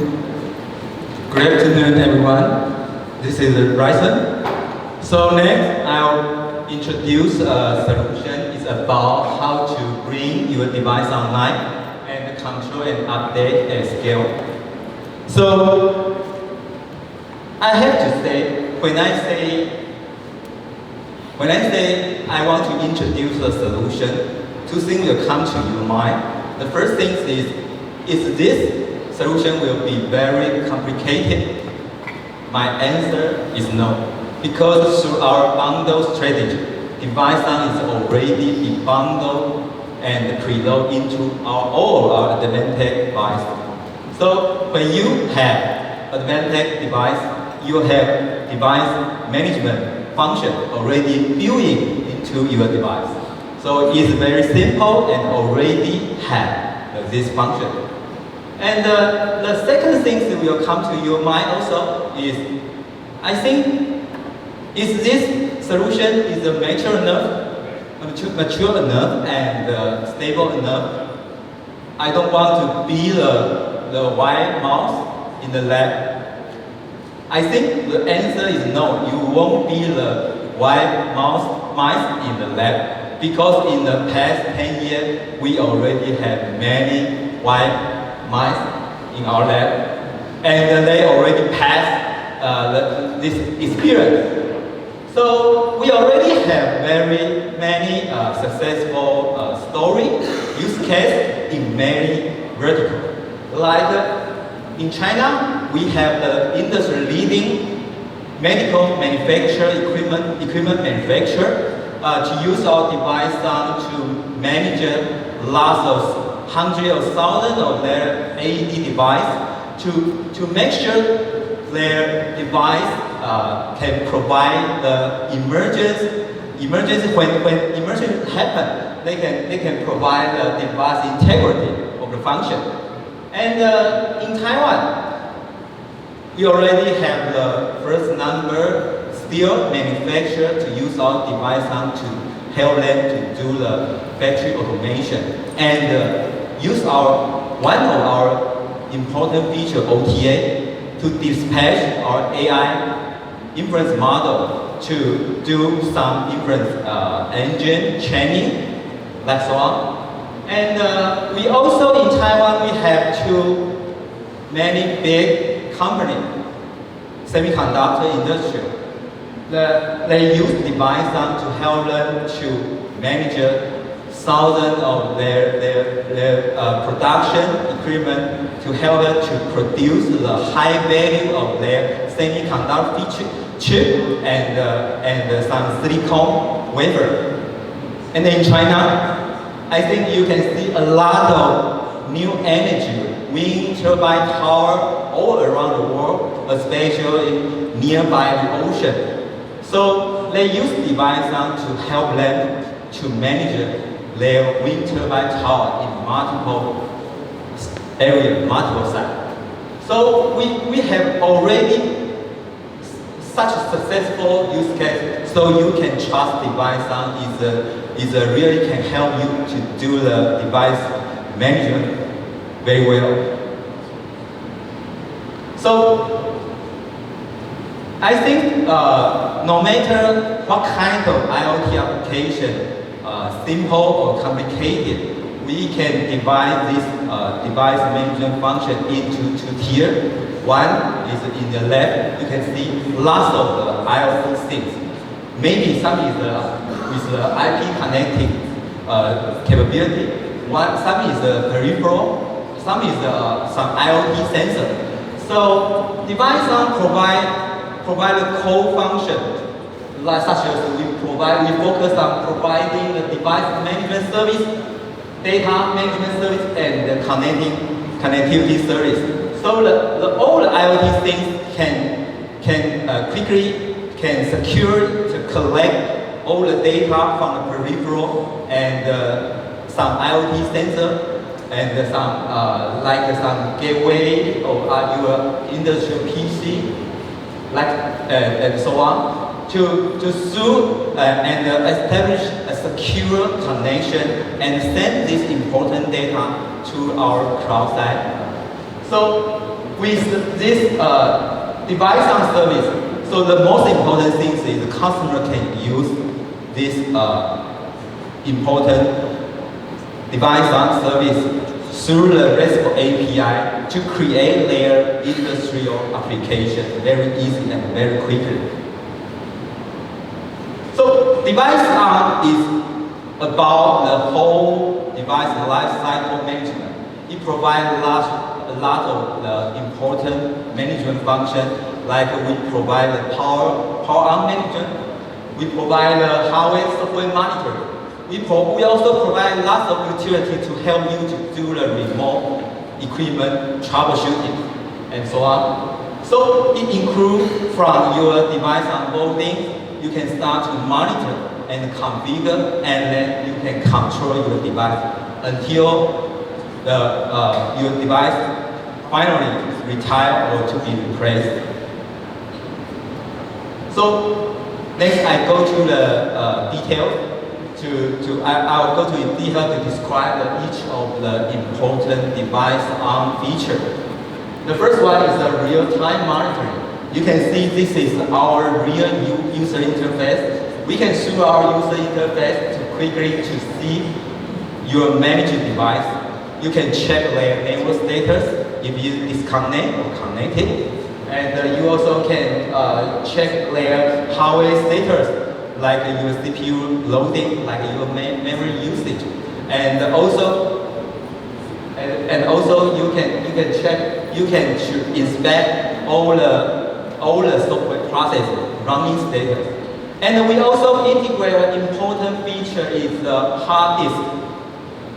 Good afternoon, everyone. This is Rison. So next, I'll introduce a solution. It's about how to bring your device online and control and update at scale. So I have to say, when I say I want to introduce a solution, two things will come to your mind. The first thing is this solution will be very complicated? My answer is no. Because through our bundle strategy, DeviceOn is already bundled and preloaded into all our Advantech devices. So when you have Advantech device, you have device management function already built into your device. So it's very simple and already have this function. And the second thing that will come to your mind also is, I think, is this solution is mature enough and stable enough? I don't want to be the white mouse in the lab. I think the answer is no. You won't be the white mice in the lab, because in the past 10 years we already have many white mice in our lab, and they already passed this experience. So we already have very many successful story use case in many verticals. Like in China, we have the industry-leading medical equipment manufacturer to use our device to manage lots of hundreds of thousands of their AED device to make sure their device can provide the emergency when emergency happen, they can provide the device integrity of the function. And in Taiwan, we already have the first number steel manufacturer to use our device to help them to do the factory automation and use one of our important feature, OTA, to dispatch our AI inference model to do some inference engine training, like so on. And we also in Taiwan, we have many big companies, semiconductor industry. They use DeviceOn to help them to manage thousands of their production equipment, to help them to produce the high value of their semiconductor chip and some silicon wafer. And in China, I think you can see a lot of new energy, wind turbine tower all around the world, especially nearby the ocean. So they use DeviceOn to help them to manage their wind turbine tower in multiple areas, multiple sites. So we have already such a successful use case, so you can trust DeviceOn is really can help you to do the device management very well. So I think no matter what kind of IoT application, simple or complicated, we can divide this device management function into two tiers. One is in the left, you can see lots of the IoT things. Maybe some is with the IP connecting capability. Some is the peripheral, some is some IoT sensor. So DeviceOn provide a core function, like such as we focus on providing the device management service, data management service, and the connectivity service. So all the IoT things can quickly secure to collect all the data from the peripheral and some IoT sensor and some gateway or your industrial PC, and so on, to soothe and establish a secure connection and send this important data to our cloud side. So with this DeviceOn service, so the most important thing is the customer can use this important DeviceOn service through the RESTful API to create their industrial application very easy and very quickly. So DeviceOn is about the whole device lifecycle management. It provides a lot of the important management functions, like we provide the power on management, we provide the hardware software monitoring. We also provide lots of utility to help you to do the remote equipment troubleshooting and so on. So it includes from your device onboarding, you can start to monitor and configure, and then you can control your device until your device finally retire or to be replaced. So next I go to the details. I'll go to detail to describe each of the important DeviceOn feature. The first one is the real-time monitoring. You can see this is our real user interface. We can show our user interface to quickly to see your managed device. You can check their network status if you disconnect or connected, and you also can check their hardware status, like your CPU loading, like your memory usage, and also you can check, you can inspect all the software process running status. And we also integrate an important feature is the hard disk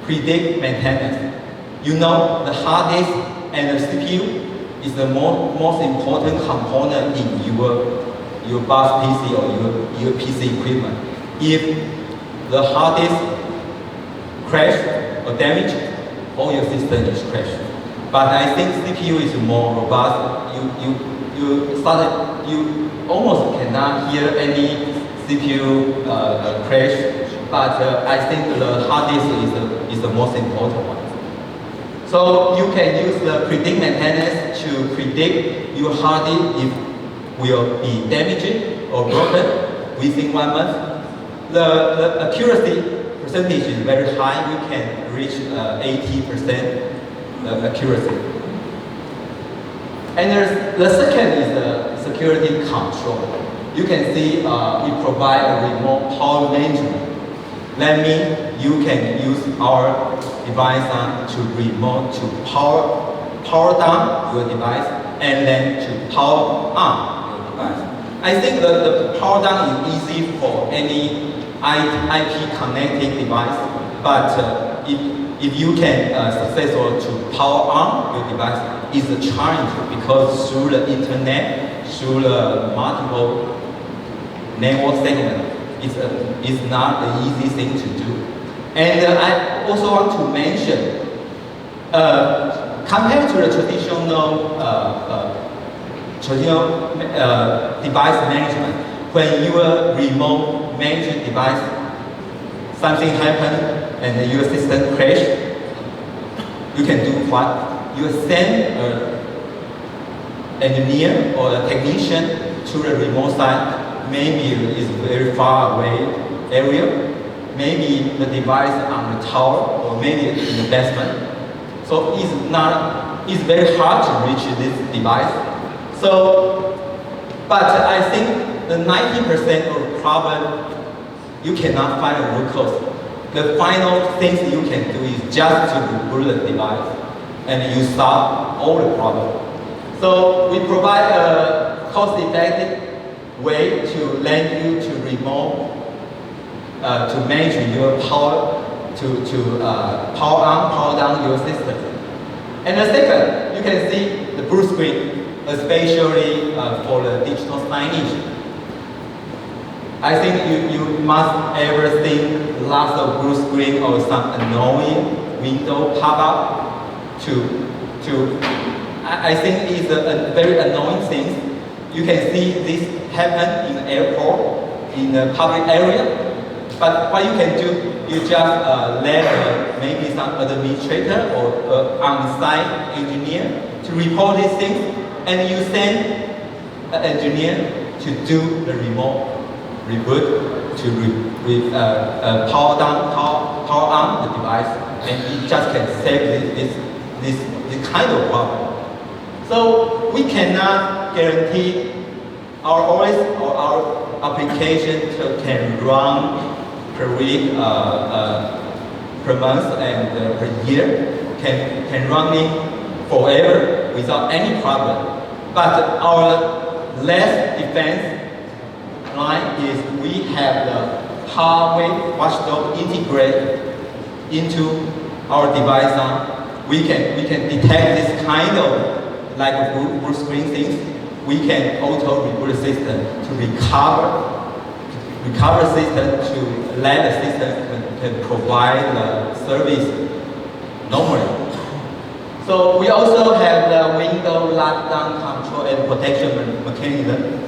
predict maintenance. You know, the hard disk and the CPU is the most important component in your bus PC or your PC equipment. If the hard disk crash or damage, all your system is crashed. But I think CPU is more robust. You almost cannot hear any CPU crash, but I think the hard disk is the most important one. So you can use the predict maintenance to predict your hard disk if will be damaged or broken within 1 month. The accuracy percentage is very high. We can reach 80% accuracy. And the second is the security control. You can see we provide a remote power management. That means you can use our DeviceOn to remote to power down your device and then to power on. I think the power down is easy for any IP connected device, but if you can successful to power on your device, it's a challenge because through the internet, through the multiple network segment, it's not an easy thing to do. And I also want to mention, compared to the traditional device management, when you remote manage device, something happens and your system crash, you can do what? You send an engineer or a technician to the remote site. Maybe it's very far away area. Maybe the device on the tower, or maybe in the basement. So it's very hard to reach this device. So, but I think the 90% of problem, you cannot find a root cause. The final things you can do is just to reboot the device, and you solve all the problems. So we provide a cost-effective way to let you to remote, to manage your power, to power on, power down your system. And the second, you can see the blue screen, especially for the digital signage. I think you must ever think lots of blue screen or some annoying window pop up I think it's a very annoying thing. You can see this happen in the airport, in the public area. But what you can do, you just let maybe some administrator or on-site engineer to report these things, and you send an engineer to do the remote reboot, to power on the device, and it just can save this kind of problem. So we cannot guarantee our OS or our application can run per week, per month, and per year, can run it forever without any problem. But our last defense line is we have the hardware watchdog integrated into our DeviceOn. We can detect this kind of like blue screen things. We can auto reboot system to recover system to let the system can provide the service normally. So we also have the window lockdown control and protection mechanism.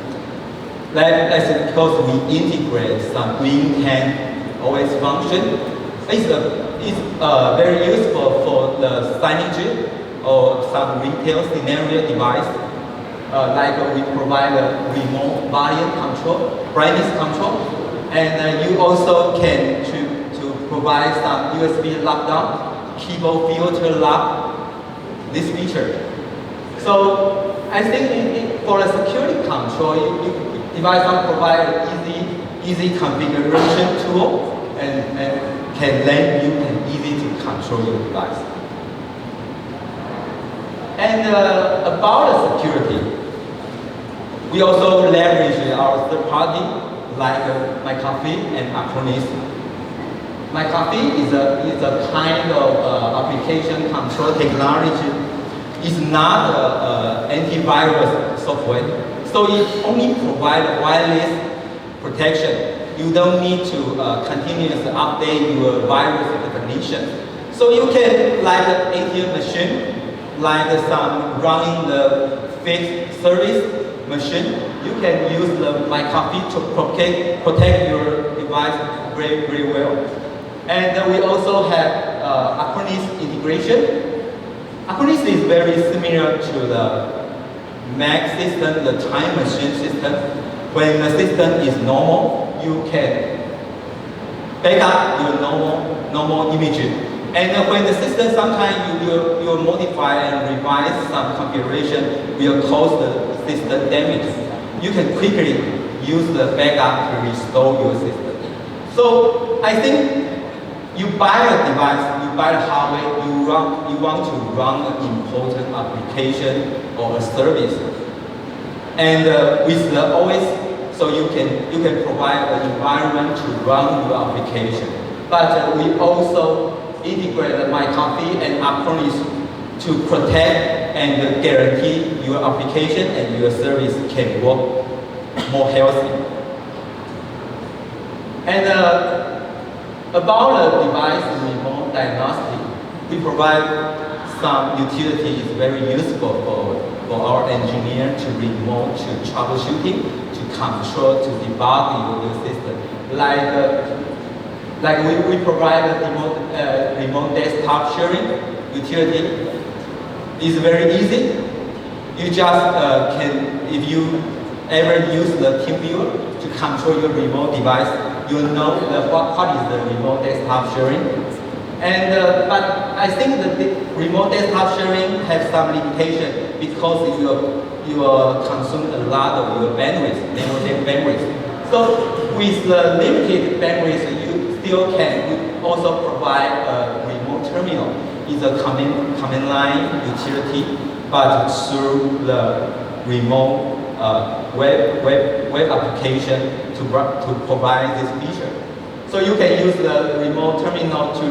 That's because we integrate some Win10 OS function. It's very useful for the signage or some retail scenario device. Like we provide a remote volume control, brightness control, and you also can to provide some USB lockdown, keyboard filter lock, this feature. So I think for a security control, DeviceOn provide an easy configuration tool and can let you easy to control your device. And about the security, we also leverage our third party like McAfee and Acronis. McAfee is a kind of application control technology. It's not antivirus software, so it only provides wireless protection. You don't need to continuously update your virus definition. So you can, like an ATM machine, like some running the fixed service machine, you can use the McAfee to protect your device very well. And we also have Acronis integration. Acronis is very similar to the Mac system, the time machine system. When the system is normal, you can back up your normal image. And when the system sometimes you modify and revise some configuration will cause the system damage. You can quickly use the backup to restore your system. So I think you buy a device, you buy the hardware, you want to run an important application or a service. And with the OS, so you can provide an environment to run your application. But we also integrate McAfee and Acronis to protect and guarantee your application and your service can work more healthy. And about the device remote diagnostic, we provide some utilities very useful for our engineer to remote to troubleshooting, to control, to debug your system. Like we provide a remote desktop sharing utility. It's very easy. You just if you ever use the TeamViewer to control your remote device, you know what is the remote desktop sharing. And but I think that the remote desktop sharing has some limitation because you consume a lot of your bandwidth, network bandwidth. So with the limited bandwidth, you still can also provide a remote terminal. It's a command line utility, but through the remote web application to provide this feature. So you can use the remote terminal to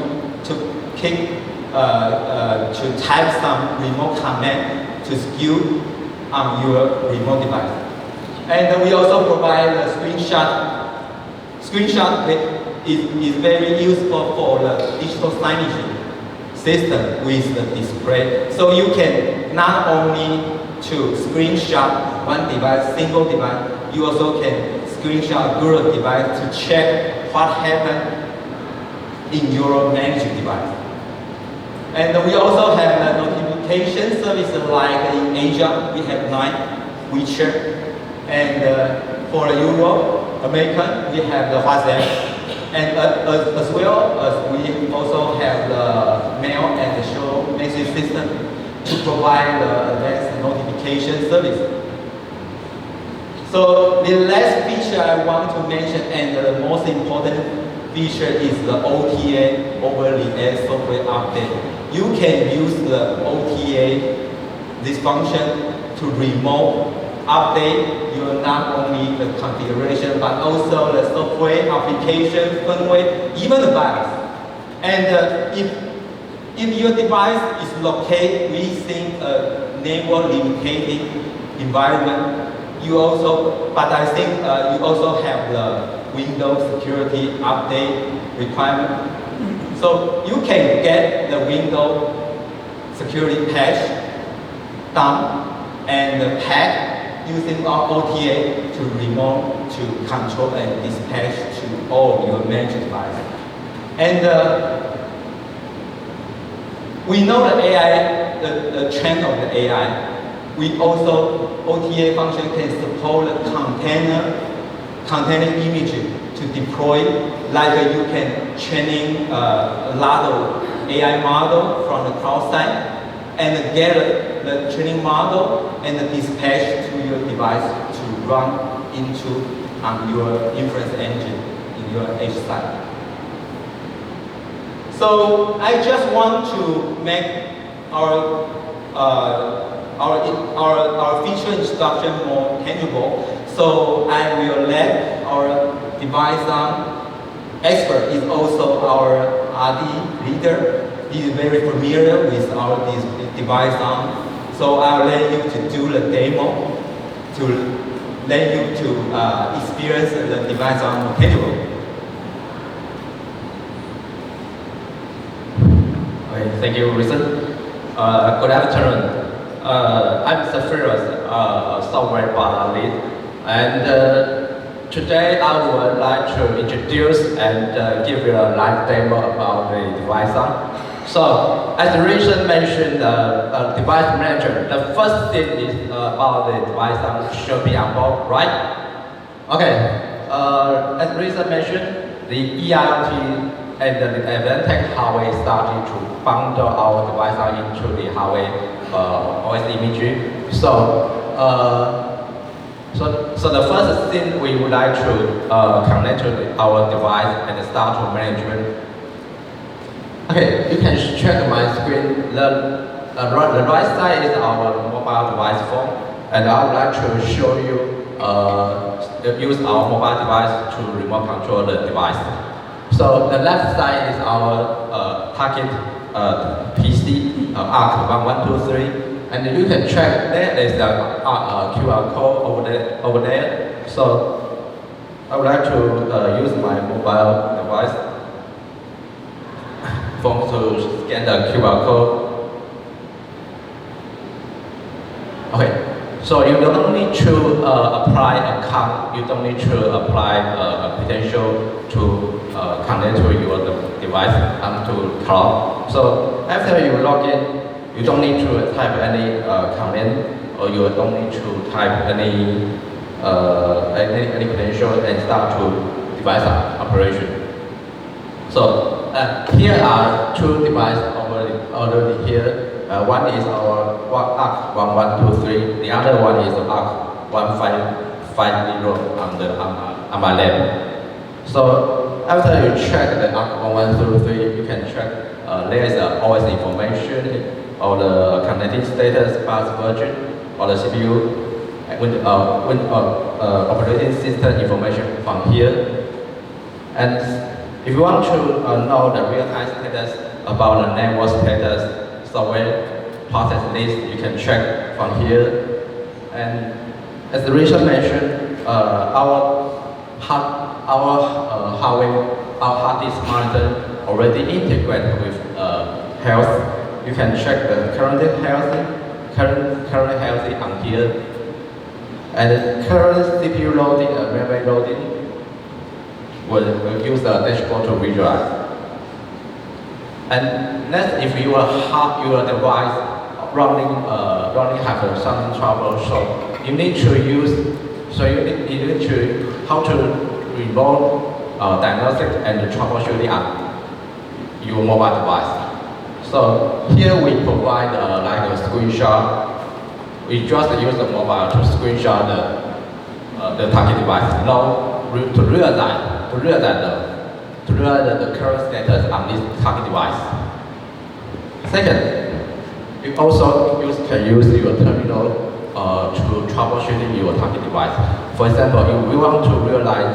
type some remote command to skew on your remote device. And we also provide a screenshot. Screenshot is very useful for the digital signage system with the display. So you can not only to screenshot one device, single device, you also can screenshot a group of device to check what happened in your managed device. And we also have the notification services like in Asia, we have 9 WeChat, and for Europe, American, we have the WhatsApp, and as well as we also have the mail and the show message system to provide the advanced notification service. So the last feature I want to mention, and the most important feature, is the OTA, over-the-air software update. You can use the OTA, this function, to remote update your not only the configuration but also the software, application, firmware, even the BIOS. And if your device is located within a network-limited environment, but I think you also have the Windows security update requirement. So you can get the Windows security patch done and pack using our OTA to remote to control and dispatch to all your managed devices. And we know the AI, the trend of the AI. We also, OTA function can support the container image to deploy, like you can training a lot of AI model from the cloud side and get the training model and dispatch to your device to run into your inference engine in your edge side. So I just want to make our feature introduction more tangible. So I will let our DeviceOn expert, is also our RD leader. He is very familiar with our DeviceOn. So I'll let you to do the demo to let you to experience the DeviceOn more tangible. Okay, thank you, Rison. Good afternoon. I'm Zephyrus, software product lead, and today I would like to introduce and give you a live demo about the DeviceOn. So, as Rison mentioned, device manager, the first thing is about the DeviceOn should be on board, right? Okay, as Rison mentioned, the EIoT and the Advantech hardware started to bundle our DeviceOn into the hardware OS imagery. So the first thing we would like to connect to our device and start to management. Okay, you can check my screen. The right side is our mobile device phone, and I would like to show you use our mobile device to remote control the device. So the left side is our target PC, ARC1123, and you can check there is a QR code over there. So I would like to use my mobile device phone to scan the QR code. Okay. So you don't need to apply account. You don't need to apply a credential to connect to your device to cloud. So after you log in, you don't need to type any command, or you don't need to type any credential and start to device operation. So here are two devices already here. One is our ARC1123, the other one is ARC1550 on my lab. So after you check the ARC1123, you can check there is OS information, or the connected status, bus version, or the CPU, operating system information from here. And if you want to know the real-time status about the network status, software process list, you can check from here. And as Rison mentioned, our hard disk monitor already integrated with health. You can check the current health on here. And current CPU loading and memory loading will use the dashboard to visualize. And next, if your device running have some trouble. So you need to use. So you need to how to remote diagnostic and troubleshooting on your mobile device. So here we provide like a screenshot. We just use the mobile to screenshot the target device. Now to realize the current status on this target device. Second, you also can use your terminal to troubleshooting your target device. For example, if we want to realize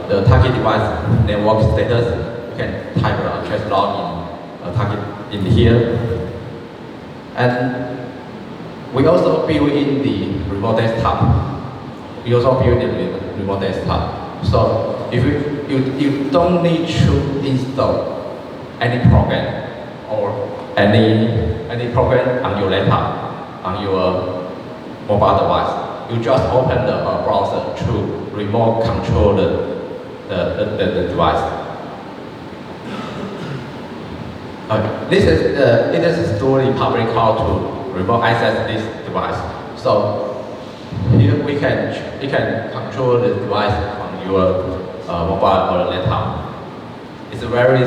the target device network status, you can type a trace log in target in here. And we also build in the remote desktop. We also build in the remote desktop. So if you don't need to install any program or any program on your laptop, on your mobile device, you just open the browser to remote control the device. This is it is truly public how to remote access this device. So here we can control the device on your mobile or laptop. It's very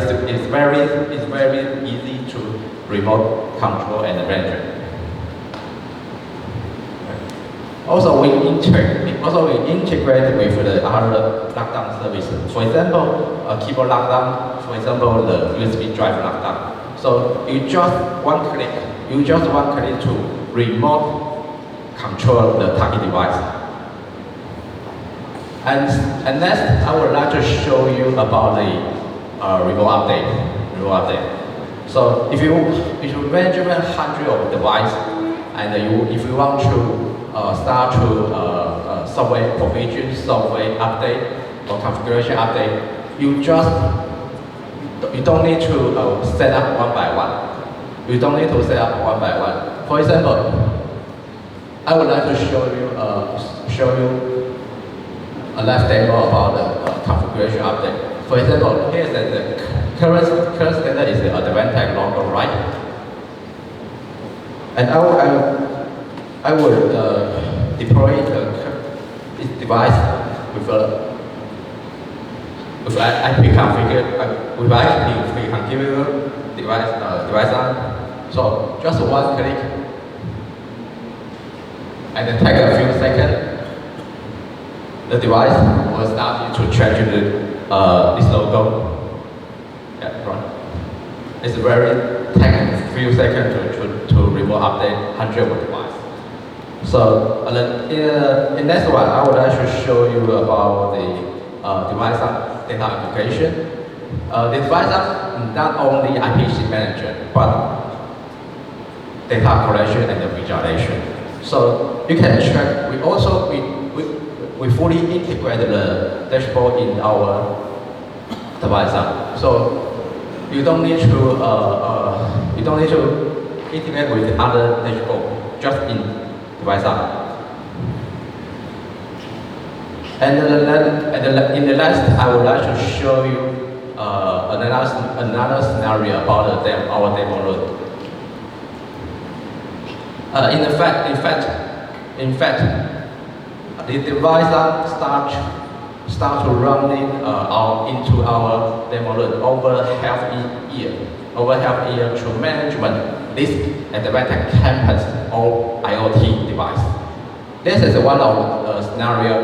easy to remote control and manage. Also, we integrate with the other lockdown services. For example, a keyboard lockdown. For example, the USB drive lockdown. So you just one click to remote control the target device. And next, I would like to show you about the remote update. So if you manage 100 of device, and if you want to start to software provision, software update, or configuration update, you don't need to set up one by one. You don't need to set up one by one. For example, I would like to show you a live demo about the configuration update. For example, here is the current status is the Advantech logo, right? And I will deploy this device with IP configure DeviceOn. So just one click, and then take a few seconds. The device will start to change this logo. Yeah, right. It's take a few seconds to remote update 100 of device. So in next one, I would like to show you about the DeviceOn data application. The DeviceOn not only IPC manager, but data collection and visualization. So you can check. We fully integrate the dashboard in our DeviceOn. So you don't need to integrate with other dashboard, just in DeviceOn. And in the last, I would like to show you another scenario about our demo load. In fact, the DeviceOn start to running into our demo load over half a year to management this Advantech campus or IoT device. This is one of the scenario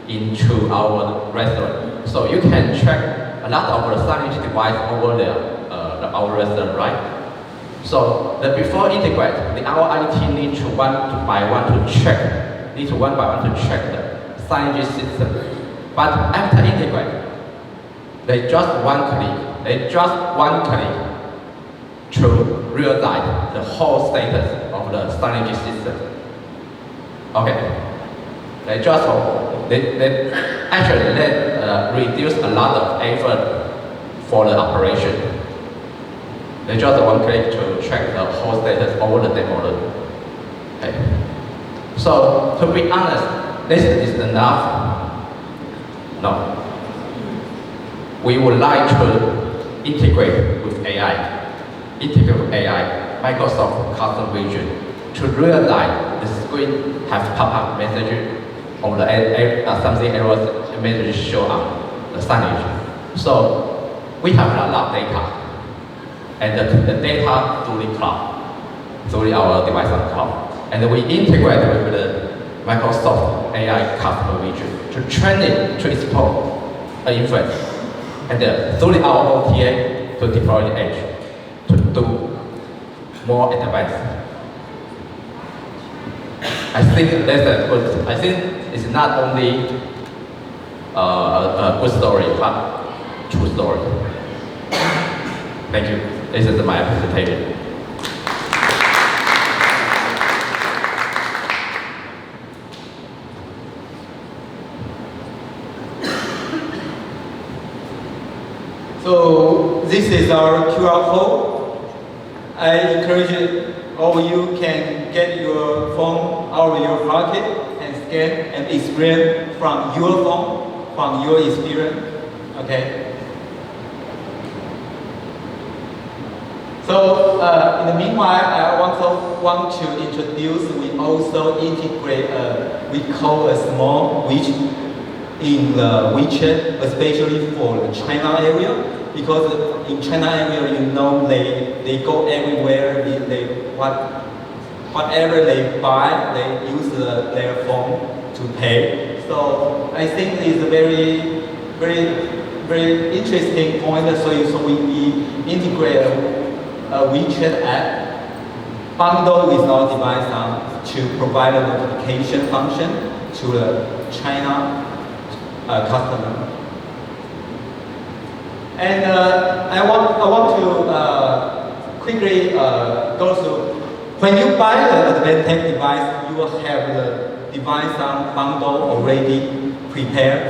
into our restaurant. So you can check a lot of the signage device over there, our restaurant, right? So before integrate, our IT need to one by one to check the signage system. But after integrate, they just one click to realize the whole status of the signage system. Okay. They reduce a lot of effort for the operation. They just one click to check the whole status over the demo load. Okay. So to be honest, this is enough. No. We would like to integrate with AI. Microsoft custom vision to realize the screen has pop-up message or something error message show up the signage. So we have a lot of data, and the data through the cloud, through our DeviceOn cloud, and we integrate with the Microsoft AI custom vision to train it to explore an inference, and through our OTA to deploy the edge to do more advanced. I think that's a good. I think it's not only a good story, but true story. Thank you. This is my presentation. So this is our QR code. I encourage all of you can get your phone out of your pocket and scan and experience from your phone, from your experience. Okay. So in the meanwhile, I also want to introduce. We also integrate we call a small widget in the WeChat, especially for the China area. Because in China area, you know, they go everywhere. Whatever they buy, they use their phone to pay. So I think it's a very interesting point. So we integrate a WeChat app bundle with our DeviceOn to provide a notification function to the China customer. And I want to quickly go through. When you buy the advanced tech device, you will have the DeviceOn bundle already prepared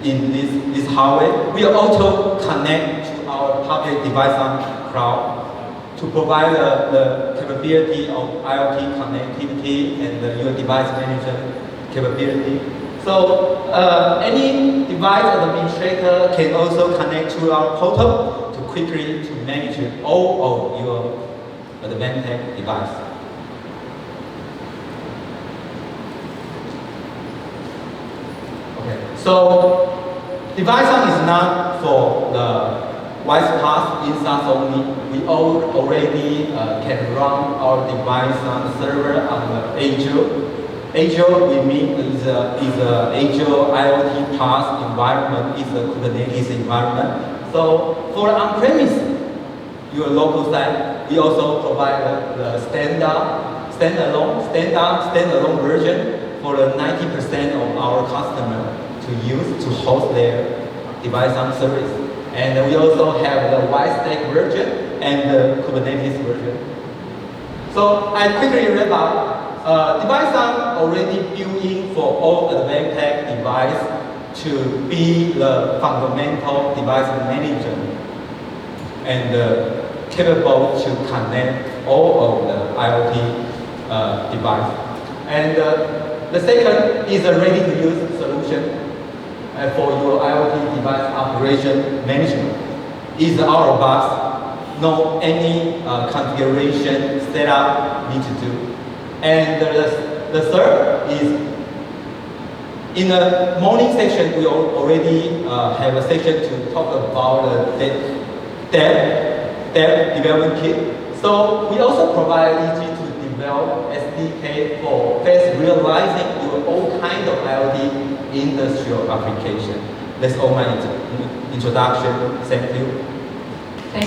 in this hardware. We also connect to our public DeviceOn cloud to provide the capability of IoT connectivity and your device management capability. So any device administrator can also connect to our portal to quickly to manage all of your advanced tech device. Okay. So DeviceOn is not for the WisePass instance only. We already can run our DeviceOn server on the Azure. Azure, we mean is a Azure IoT PaaS environment, is a Kubernetes environment. So for on-premise, your local site, we also provide the standalone version for the 90% of our customers to use to host their DeviceOn service. And we also have the WiseStack version and the Kubernetes version. So I quickly wrap up. DeviceOn already built in for all advanced tech device to be the fundamental device manager and capable to connect all of the IoT device. And the second is a ready-to-use solution for your IoT device operation management. Is out of box, no any configuration setup need to do. And the third is, in the morning section, we already have a section to talk about the dev development kit. So we also provide easy to develop SDK for fast realizing your all kind of IoT industrial application. That's all my introduction. Thank you.